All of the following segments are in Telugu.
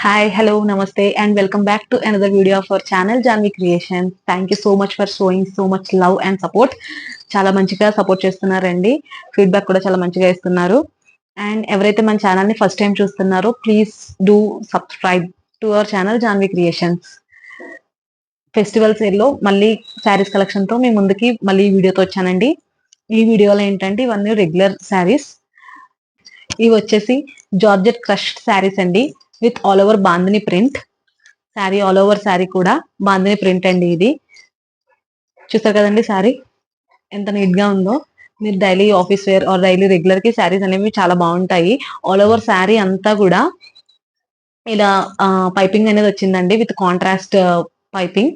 Hi, hello, namaste, and welcome back to another video of our channel, Janvi Creations. Thank you so much for showing so much love and support. చాలా మంచిగా సపోర్ట్ చేస్తున్నారండి. ఫీడ్బ్యాక్ కూడా చాలా మంచిగా ఇస్తున్నారు. అండ్ ఎవరైతే మన ఛానల్ ని ఫస్ట్ టైం చూస్తున్నారో please do subscribe to our channel Janvi creations. Festival sale లో మళ్ళీ శారీస్ కలెక్షన్ తో మీ ముందుకి మళ్ళీ వీడియోతో వచ్చానండి. ఈ వీడియోలో ఏంటంటే ఇవన్నీ రెగ్యులర్ శారీస్. ఇవి వచ్చేసి జార్జెట్ క్రష్ శారీస్ అండి, with all over bandhani print sari. All over sari కూడా బాందిని ప్రింట్ అండి. ఇది చూస్తారు కదండి శారీ ఎంత నీట్ గా ఉందో. మీరు daily office wear or daily regular కి శారీస్ అనేవి చాలా బాగుంటాయి. ఆల్ ఓవర్ శారీ అంతా కూడా ఇలా పైపింగ్ అనేది వచ్చిందండి, విత్ కాంట్రాస్ట్ పైపింగ్.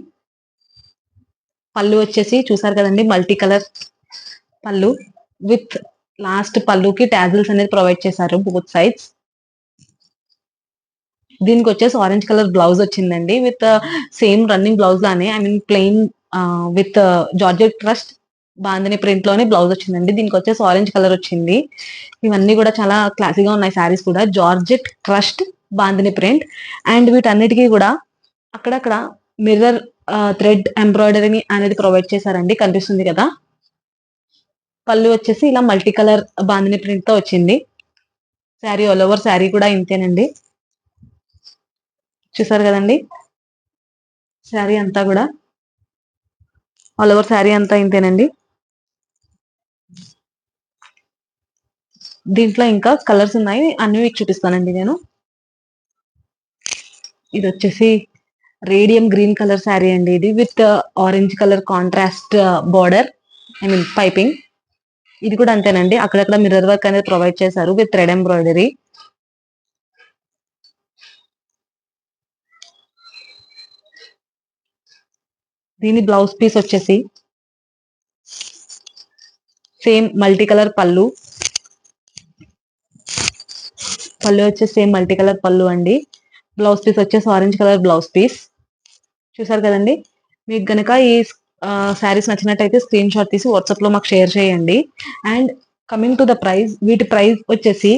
పళ్ళు వచ్చేసి చూసారు కదండి, మల్టీ కలర్ పళ్ళు విత్ లాస్ట్ పళ్ళుకి టాజిల్స్ అనేది ప్రొవైడ్ చేశారు బోత్ సైడ్స్. దీనికి వచ్చేసి ఆరెంజ్ కలర్ బ్లౌజ్ వచ్చిందండి, విత్ సేమ్ రన్నింగ్ బ్లౌజ్ లానే, I mean plain with georgette trust bandhani print లోనే బ్లౌజ్ వచ్చిందండి. దీనికి వచ్చేసి ఆరెంజ్ కలర్ వచ్చింది. ఇవన్నీ కూడా చాలా క్లాసీగా ఉన్నాయి శారీస్ కూడా. Georgette crust bandhani print. And వీటన్నిటికీ కూడా అక్కడక్కడ మిర్రర్ థ్రెడ్ ఎంబ్రాయిడరీ అనేది ప్రొవైడ్ చేశారండి, కనిపిస్తుంది కదా. పళ్ళు వచ్చేసి ఇలా మల్టీ కలర్ బాందిని ప్రింట్ తో వచ్చింది. శారీ ఆల్ ఓవర్ శారీ కూడా ఇంతేనండి. చూసారు కదండి, శారీ అంతా కూడా ఆల్ ఓవర్ శారీ అంతా ఇంతేనండి. దీంట్లో ఇంకా కలర్స్ ఉన్నాయి, అన్ని మీకు చూపిస్తానండి నేను. ఇది వచ్చేసి రేడియం గ్రీన్ కలర్ శారీ అండి, ఇది with orange colour contrast border, I mean piping. ఇది కూడా అంతేనండి, అక్కడక్కడ మిర్రర్ వర్క్ అనేది ప్రొవైడ్ చేశారు విత్ థ్రెడ్ ఎంబ్రాయిడరీ. దీని బ్లౌజ్ పీస్ వచ్చేసి సేమ్ మల్టీ కలర్ పళ్ళు. పళ్ళు వచ్చేసి సేమ్ మల్టీ కలర్ పళ్ళు అండి. బ్లౌజ్ పీస్ వచ్చేసి ఆరెంజ్ కలర్ బ్లౌజ్ పీస్. చూసారు కదండి. మీకు గనక ఈ శారీస్ నచ్చినట్టయితే స్క్రీన్ షాట్ తీసి వాట్సాప్ లో మాకు షేర్ చేయండి. And coming to the price, వీటి ప్రైస్ వచ్చేసి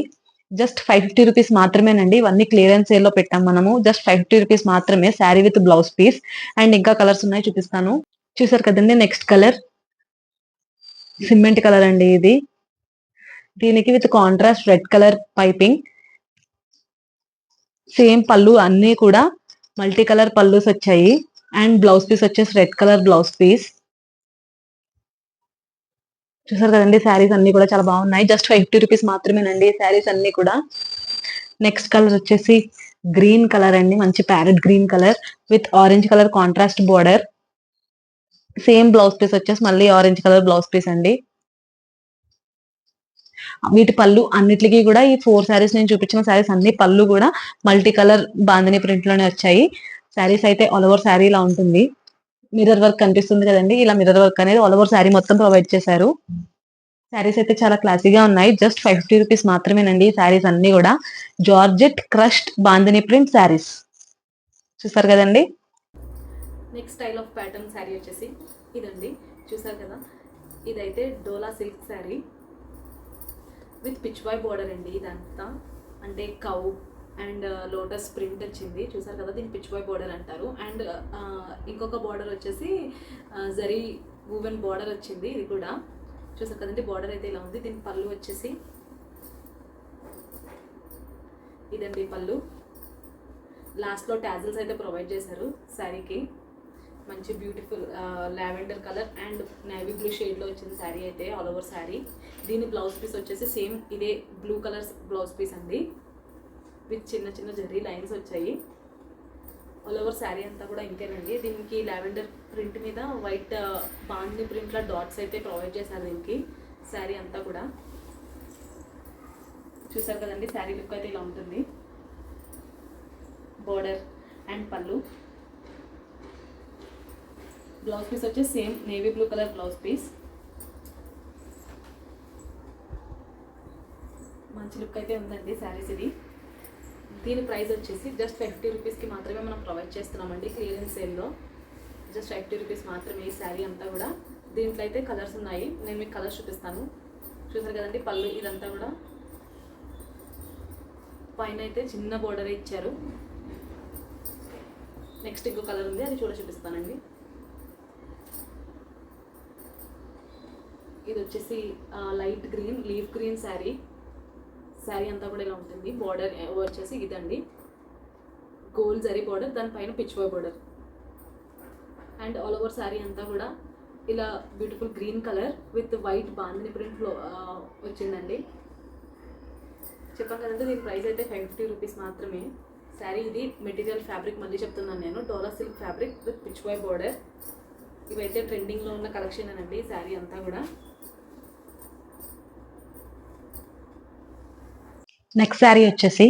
జస్ట్ 550 రూపీస్ మాత్రమేనండి. ఇవన్నీ క్లియరెన్స్ సేల్ లో పెట్టాం మనము. జస్ట్ 550 రూపీస్ మాత్రమే sari with blouse piece. And ఇంకా కలర్స్ ఉన్నాయి, చూపిస్తాను. చూసారు కదండి, నెక్స్ట్ కలర్ సిమెంట్ కలర్ అండి ఇది. దీనికి with contrast red colour piping. Same పళ్ళు అన్ని కూడా మల్టీ కలర్ పళ్ళుస్ వచ్చాయి. అండ్ బ్లౌజ్ పీస్ వచ్చేసి రెడ్ కలర్ బ్లౌజ్ పీస్. చూసారు కదండి, శారీస్ అన్ని కూడా చాలా బాగున్నాయి. జస్ట్ 550 రూపీస్ మాత్రమేనండి శారీస్ అన్ని కూడా. నెక్స్ట్ కలర్ వచ్చేసి గ్రీన్ కలర్ అండి, మంచి parrot green colour with orange colour contrast border. Same blouse piece వచ్చేసి మళ్ళీ ఆరెంజ్ కలర్ బ్లౌజ్ పీస్ అండి. వీటి పళ్ళు అన్నిటికీ కూడా ఈ 4 శారీస్ నేను చూపించిన శారీస్ అన్ని పళ్ళు కూడా మల్టీ కలర్ బాందిని ప్రింట్ లోనే వచ్చాయి. శారీస్ అయితే ఆల్ ఓవర్ శారీ ఇలా ఉంటుంది. మిర్రర్ వర్క్ కనిపిస్తుంది కదండి, ఇలా మిర్రర్ వర్క్ అనేది ఆల్ ఓవర్ శారీ మొత్తం ప్రొవైడ్ చేశారు. శారీస్ అయితే చాలా క్లాసీగా ఉన్నాయి. జస్ట్ 550 రూపీస్ మాత్రమేనండి ఈ శారీస్ అన్ని కూడా. Georgette crushed bandhani print saris. చూసారు కదండి. Next style of pattern sari వచ్చేసి ఇదండి, చూసారు కదా. ఇదైతే dola silk sari with pichwai border అండి. ఇదంతా అంటే కౌ అండ్ లోటస్ ప్రింట్ వచ్చింది, చూసారు కదా. దీన్ని పిచ్వాయ్ బోర్డర్ అంటారు. అండ్ ఇంకొక బోర్డర్ వచ్చేసి జరీ వూవెన్ బోర్డర్ వచ్చింది. ఇది కూడా చూసారు కదండి, బోర్డర్ అయితే ఇలా ఉంది. దీని పళ్ళు వచ్చేసి ఇదండి పళ్ళు. లాస్ట్లో టాజిల్స్ అయితే ప్రొవైడ్ చేశారు శారీకి. మంచి beautiful lavender colour and navy blue షేడ్లో వచ్చింది శారీ అయితే ఆల్ ఓవర్ శారీ. దీని బ్లౌజ్ పీస్ వచ్చేసి సేమ్ ఇదే బ్లూ కలర్ బ్లౌజ్ పీస్ అండి, విత్ చిన్న చిన్న జరీ లైన్స్ వచ్చాయి. ఆల్ ఓవర్ శారీ అంతా కూడా ఇంతేనండి. దీనికి లావెండర్ ప్రింట్ మీద వైట్ బాందిని ప్రింట్లో డాట్స్ అయితే ప్రొవైడ్ చేశారు దీనికి. శారీ అంతా కూడా చూసారు కదండి, శారీ లుక్ అయితే ఇలా ఉంటుంది. Border and pallu. Blouse piece వచ్చేసి same navy blue colour blouse piece. మంచి లుక్ అయితే ఉందండి శారీస్ ఇది. దీని ప్రైస్ వచ్చేసి జస్ట్ 50 రూపీస్కి మాత్రమే మనం ప్రొవైడ్ చేస్తున్నామండి క్లియరెన్స్ సేల్లో. జస్ట్ 50 రూపీస్ మాత్రమే ఈ శారీ అంతా కూడా. దీంట్లో అయితే కలర్స్ ఉన్నాయి, నేను మీకు కలర్స్ చూపిస్తాను. చూసారు కదండి, పళ్ళు ఇదంతా కూడా పైన అయితే చిన్న బోర్డర్ ఇచ్చారు. నెక్స్ట్ ఇంకో కలర్ ఉంది, అది చూపిస్తానండి. ఇది వచ్చేసి light green leaf green sari అంతా కూడా ఇలా ఉంటుంది. బార్డర్ వచ్చేసి ఇదండి, గోల్డ్ జరీ బార్డర్, దానిపైన pichwai border. And all over sari అంతా కూడా ఇలా beautiful green colour with white bandhani ప్రింట్లో వచ్చిందండి. చెప్పాను కదండి, దీని ప్రైస్ అయితే 550 రూపీస్ మాత్రమే. శారీ ఇది మెటీరియల్ ఫ్యాబ్రిక్ మళ్ళీ చెప్తున్నాను నేను, dola silk fabric with pichwai border. ఇవైతే ట్రెండింగ్లో ఉన్న కలెక్షన్ అండి శారీ అంతా కూడా. నెక్స్ట్ శారీ వచ్చేసి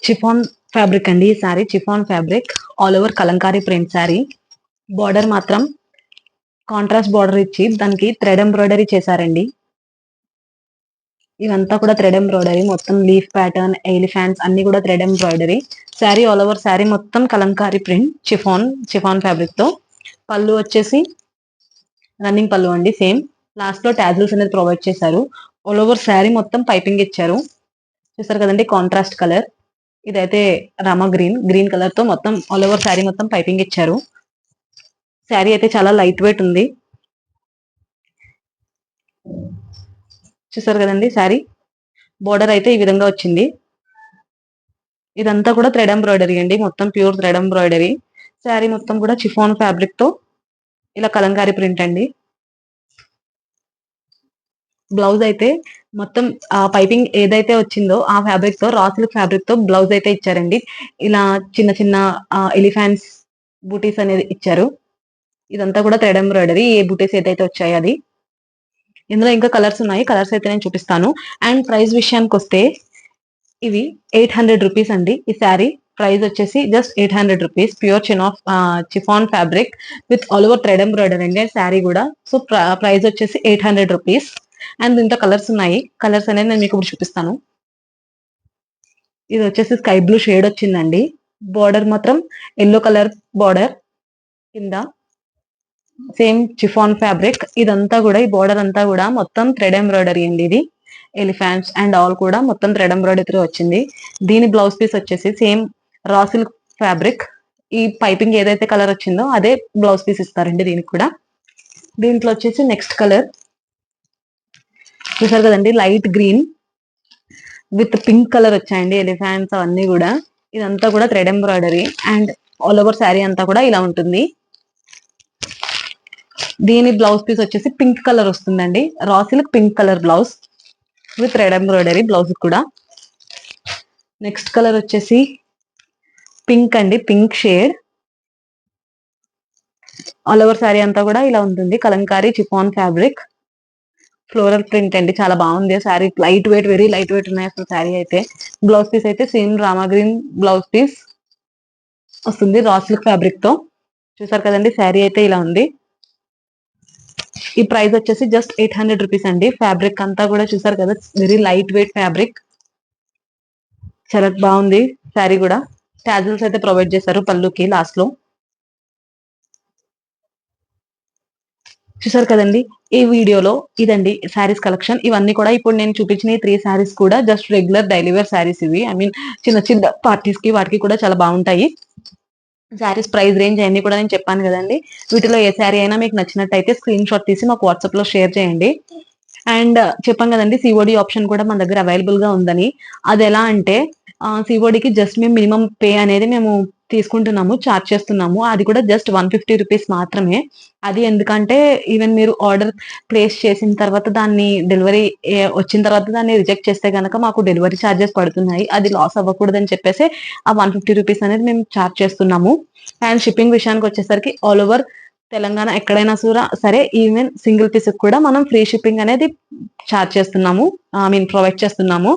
చిఫాన్ ఫ్యాబ్రిక్ అండి. ఈ sari chiffon fabric, all over Kalamkari print sari. Border మాత్రం కాంట్రాస్ట్ బార్డర్ ఇచ్చి దానికి థ్రెడ్ ఎంబ్రాయిడరీ చేశారండి. ఇవంతా కూడా థ్రెడ్ ఎంబ్రాయిడరీ, మొత్తం లీఫ్ ప్యాటర్న్, ఎలిఫాంట్స్ అన్ని కూడా thread embroidery. Sari all over sari మొత్తం కలంకారీ ప్రింట్ చిఫాన్ ఫ్యాబ్రిక్ తో. పళ్ళు వచ్చేసి రన్నింగ్ పళ్ళు అండి, సేమ్. లాస్ట్ లో టాజిల్స్ అనేది ప్రొవైడ్ చేశారు. ఆల్ ఓవర్ శారీ మొత్తం పైపింగ్ ఇచ్చారు. చూసారు కదండి, కాంట్రాస్ట్ కలర్. ఇదైతే రామా గ్రీన్ కలర్ తో మొత్తం ఆల్ ఓవర్ శారీ మొత్తం పైపింగ్ ఇచ్చారు. శారీ అయితే చాలా లైట్ వెయిట్ ఉంది. చూసారు కదండి, శారీ బోర్డర్ అయితే ఈ విధంగా వచ్చింది. ఇదంతా కూడా థ్రెడ్ ఎంబ్రాయిడరీ అండి, మొత్తం ప్యూర్ థ్రెడ్ ఎంబ్రాయిడరీ. శారీ మొత్తం కూడా చిఫాన్ ఫ్యాబ్రిక్ తో ఇలా కలంకారీ ప్రింట్ అండి. బ్లౌజ్ అయితే మొత్తం ఆ పైపింగ్ ఏదైతే వచ్చిందో ఆ ఫ్యాబ్రిక్ తో, రా సిల్క్ ఫ్యాబ్రిక్ తో బ్లౌజ్ అయితే ఇచ్చారండి. ఇలా చిన్న చిన్న ఎలిఫాంట్స్ బూటీస్ అనేది ఇచ్చారు. ఇదంతా కూడా థ్రెడ్ ఎంబ్రాయిడరీ, ఏ బూటీస్ ఏదైతే వచ్చాయో అది. ఇందులో ఇంకా కలర్స్ ఉన్నాయి, కలర్స్ అయితే నేను చూపిస్తాను. అండ్ ప్రైస్ విషయానికి వస్తే ఇవి 800 రూపీస్ అండి. ఈ శారీ ప్రైస్ వచ్చేసి just 800 rupees. Pure chiffon fabric with all over thread embroidery అండి శారీ కూడా. సో ప్రైస్ వచ్చేసి 800 రూపీస్. అండ్ దీంట్లో కలర్స్ ఉన్నాయి, కలర్స్ అనేది నేను మీకు ఇప్పుడు చూపిస్తాను. ఇది వచ్చేసి స్కై బ్లూ షేడ్ వచ్చిందండి. బార్డర్ మాత్రం ఎల్లో కలర్ బార్డర్ కింద, సేమ్ చిఫాన్ ఫ్యాబ్రిక్. ఇదంతా కూడా ఈ బార్డర్ అంతా కూడా మొత్తం థ్రెడ్ ఎంబ్రాయిడరీ అండి. ఇది ఎలిఫాంట్స్ అండ్ ఆల్ కూడా మొత్తం థ్రెడ్ ఎంబ్రాయిడరీ వచ్చింది. దీని బ్లౌజ్ పీస్ వచ్చేసి సేమ్ రా సిల్క్ ఫ్యాబ్రిక్. ఈ పైపింగ్ ఏదైతే కలర్ వచ్చిందో అదే బ్లౌజ్ పీస్ ఇస్తారండి దీనికి కూడా. దీంట్లో వచ్చేసి నెక్స్ట్ కలర్ చూసారు కదండి, light green with pink colour వచ్చాయండి ఎలిఫాంట్స్ అవన్నీ కూడా. ఇదంతా కూడా thread embroidery and all over sari అంతా కూడా ఇలా ఉంటుంది. దీని బ్లౌజ్ పీస్ వచ్చేసి పింక్ కలర్ వస్తుందండి, raw silk pink colour blouse with red embroidery blouse కూడా. నెక్స్ట్ కలర్ వచ్చేసి పింక్ అండి, pink shade. All over sari అంతా కూడా ఇలా ఉంటుంది, Kalamkari chiffon fabric, floral print అండి. చాలా బాగుంది sari, light weight, very light weight ఉన్నాయి అసలు శారీ అయితే. బ్లౌజ్ పీస్ అయితే same Rama green blouse piece వస్తుంది రా సిల్క్ ఫ్యాబ్రిక్ తో. చూసారు కదండి, శారీ అయితే ఇలా ఉంది. ఈ ప్రైస్ వచ్చేసి జస్ట్ 800 రూపీస్ అండి. ఫ్యాబ్రిక్ అంతా కూడా చూసారు కదా, వెరీ లైట్ వెయిట్ ఫ్యాబ్రిక్, చాలా బాగుంది శారీ కూడా. టాజిల్స్ అయితే ప్రొవైడ్ చేశారు పళ్ళుకి లాస్ట్ లో. చూసారు కదండి, ఈ వీడియోలో ఇదండి శారీస్ కలెక్షన్. ఇవన్నీ కూడా ఇప్పుడు నేను చూపించిన ఈ 3 శారీస్ కూడా just regular daily wear saris ఇవి. ఐ మీన్ చిన్న చిన్న పార్టీస్ కి వాటికి కూడా చాలా బాగుంటాయి. శారీస్ ప్రైస్ రేంజ్ అన్ని కూడా నేను చెప్పాను కదండి. వీటిలో ఏ శారీ అయినా మీకు నచ్చినట్టయితే స్క్రీన్ షాట్ తీసి మాకు వాట్సాప్ లో షేర్ చేయండి. అండ్ చెప్పాం కదండి, సిఓడి ఆప్షన్ కూడా మన దగ్గర అవైలబుల్ గా ఉందని. అది ఎలా అంటే సిఓడికి జస్ట్ మేము మినిమం పే అనేది మేము తీసుకుంటున్నాము, చార్జ్ చేస్తున్నాము. అది కూడా జస్ట్ 150 రూపీస్ మాత్రమే. అది ఎందుకంటే ఈవెన్ మీరు ఆర్డర్ ప్లేస్ చేసిన తర్వాత దాన్ని డెలివరీ వచ్చిన తర్వాత దాన్ని రిజెక్ట్ చేస్తే కనుక మాకు డెలివరీ ఛార్జెస్ పడుతున్నాయి. అది లాస్ అవ్వకూడదని చెప్పేసి ఆ 150 రూపీస్ అనేది మేము చార్జ్ చేస్తున్నాము. అండ్ షిప్పింగ్ విషయానికి వచ్చేసరికి ఆల్ ఓవర్ తెలంగాణ ఎక్కడైనా సరే ఈవెన్ సింగిల్ పీస్ కూడా మనం ఫ్రీ షిప్పింగ్ అనేది చార్జ్ చేస్తున్నాము, ఐ మీన్ ప్రొవైడ్ చేస్తున్నాము.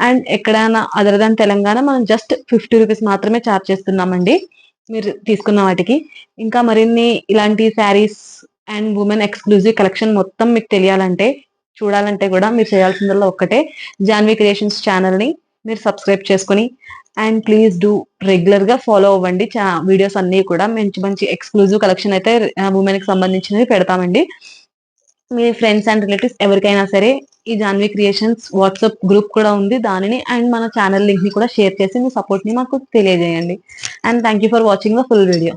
అండ్ ఎక్కడైనా అదర్ దాన్ తెలంగాణ మనం జస్ట్ 50 రూపీస్ మాత్రమే చార్జ్ చేస్తున్నామండి మీరు తీసుకున్న వాటికి. ఇంకా మరిన్ని ఇలాంటి saris and women exclusive collection మొత్తం మీకు తెలియాలంటే, చూడాలంటే కూడా మీరు చేయాల్సిందల్లా ఒక్కటే, జాన్వి క్రియేషన్స్ ఛానల్ ని మీరు సబ్స్క్రైబ్ చేసుకుని అండ్ ప్లీజ్ డూ రెగ్యులర్ గా ఫాలో అవ్వండి. వీడియోస్ అన్ని కూడా మంచి మంచి ఎక్స్క్లూజివ్ కలెక్షన్ అయితే ఉమెన్ కి సంబంధించినవి పెడతామండి. మీ ఫ్రెండ్స్ అండ్ రిలేటివ్స్ ఎవరికైనా సరే ఈ జాన్వి క్రియేషన్స్ వాట్సాప్ గ్రూప్ కూడా ఉంది, దానిని అండ్ మన ఛానల్ లింక్ ని కూడా షేర్ చేసి మీ సపోర్ట్ ని మాకు తెలియజేయండి. And thank you for watching the full video.